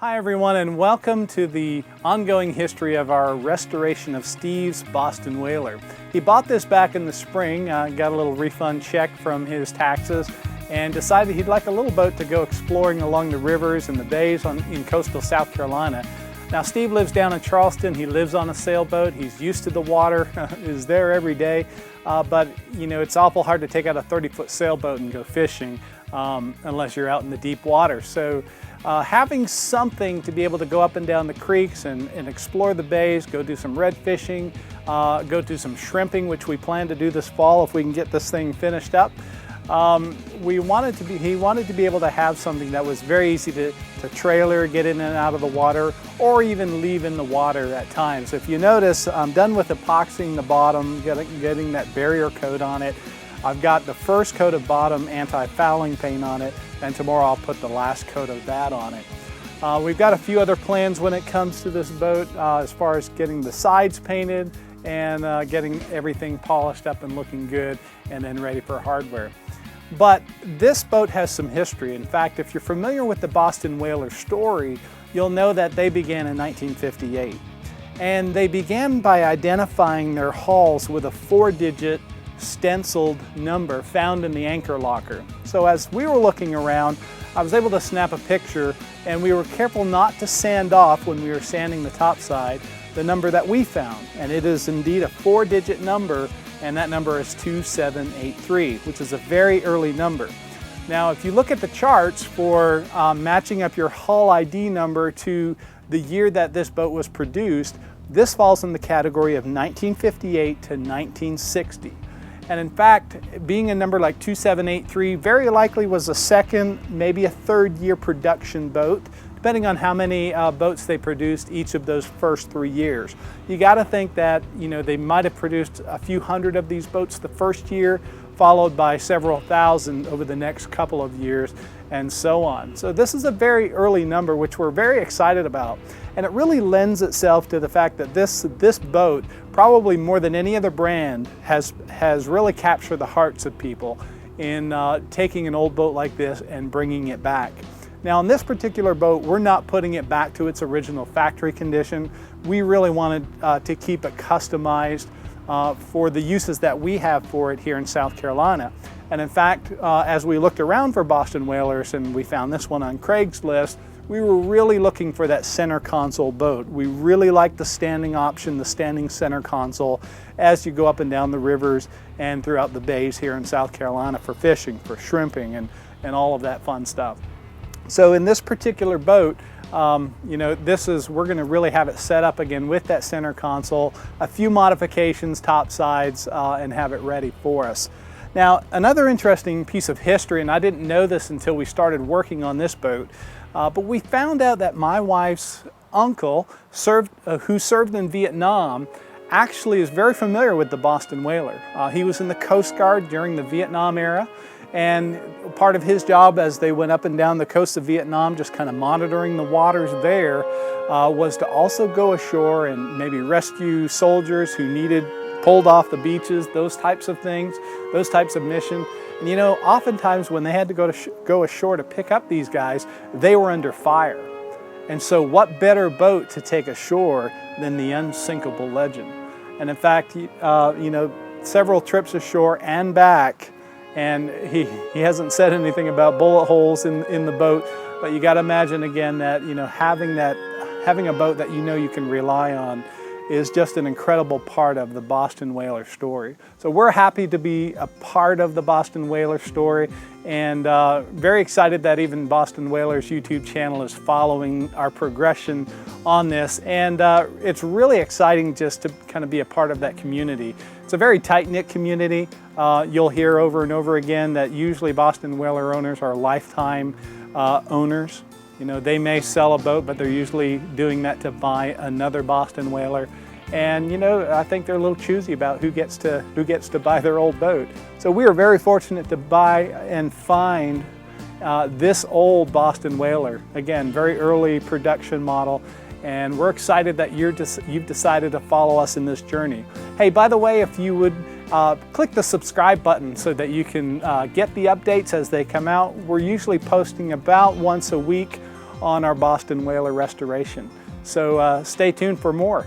Hi everyone, and welcome to the ongoing history of our restoration of Steve's Boston Whaler. He bought this back in the spring, got a little refund check from his taxes, and decided he'd like a little boat to go exploring along the rivers and the bays in coastal South Carolina. Now Steve lives down in Charleston. He lives on a sailboat. He's used to the water, is there every day, but you know, it's awful hard to take out a 30-foot sailboat and go fishing unless you're out in the deep water. So having something to be able to go up and down the creeks and explore the bays, go do some red fishing, go do some shrimping, which we plan to do this fall if we can get this thing finished up. He wanted to be able to have something that was very easy to trailer, get in and out of the water, or even leave in the water at times. If you notice, I'm done with epoxying the bottom, getting that barrier coat on it. I've got the first coat of bottom anti-fouling paint on it, and tomorrow I'll put the last coat of that on it. We've got a few other plans when it comes to this boat as far as getting the sides painted and getting everything polished up and looking good and then ready for hardware. But this boat has some history. In fact, if you're familiar with the Boston Whaler story, you'll know that they began in 1958. And they began by identifying their hulls with a 4-digit stenciled number found in the anchor locker. So as we were looking around, I was able to snap a picture, and we were careful not to sand off when we were sanding the top side the number that we found. And it is indeed a 4-digit number, and that number is 2783, which is a very early number. Now, if you look at the charts for matching up your hull ID number to the year that this boat was produced, this falls in the category of 1958 to 1960. And in fact, being a number like 2783 very likely was a second, maybe a third year production boat, depending on how many boats they produced each of those first 3 years. You got to think that, you know, they might have produced a few hundred of these boats the first year, followed by several thousand over the next couple of years, and so on. So this is a very early number, which we're very excited about. And it really lends itself to the fact that this boat, probably more than any other brand, has really captured the hearts of people in taking an old boat like this and bringing it back. Now, on this particular boat, we're not putting it back to its original factory condition. We really wanted to keep it customized for the uses that we have for it here in South Carolina. And in fact, as we looked around for Boston Whalers and we found this one on Craigslist, we were really looking for that center console boat. We really like the standing option, the standing center console, as you go up and down the rivers and throughout the bays here in South Carolina for fishing, for shrimping, and all of that fun stuff. So in this particular boat, you know, we're going to really have it set up again with that center console, a few modifications, top sides, and have it ready for us. Now, another interesting piece of history, and I didn't know this until we started working on this boat, but we found out that my wife's uncle, who served in Vietnam, actually is very familiar with the Boston Whaler. He was in the Coast Guard during the Vietnam era, and part of his job as they went up and down the coast of Vietnam, just kind of monitoring the waters there, was to also go ashore and maybe rescue soldiers who needed pulled off the beaches, those types of things, those types of missions. And you know, oftentimes when they had to go ashore to pick up these guys, they were under fire. And so what better boat to take ashore than the Unsinkable Legend? And in fact, you know, several trips ashore and back, and he hasn't said anything about bullet holes in the boat, but you got to imagine again that, you know, having a boat that you know you can rely on is just an incredible part of the Boston Whaler story. So we're happy to be a part of the Boston Whaler story, and very excited that even Boston Whaler's YouTube channel is following our progression on this. And it's really exciting just to kind of be a part of that community. It's a very tight-knit community. You'll hear over and over again that usually Boston Whaler owners are lifetime owners. You know, they may sell a boat, but they're usually doing that to buy another Boston Whaler. And you know, I think they're a little choosy about who gets to buy their old boat. So we are very fortunate to buy and find this old Boston Whaler. Again, very early production model. And we're excited that you've decided to follow us in this journey. Hey, by the way, if you would click the subscribe button so that you can get the updates as they come out. We're usually posting about once a week on our Boston Whaler restoration. So stay tuned for more.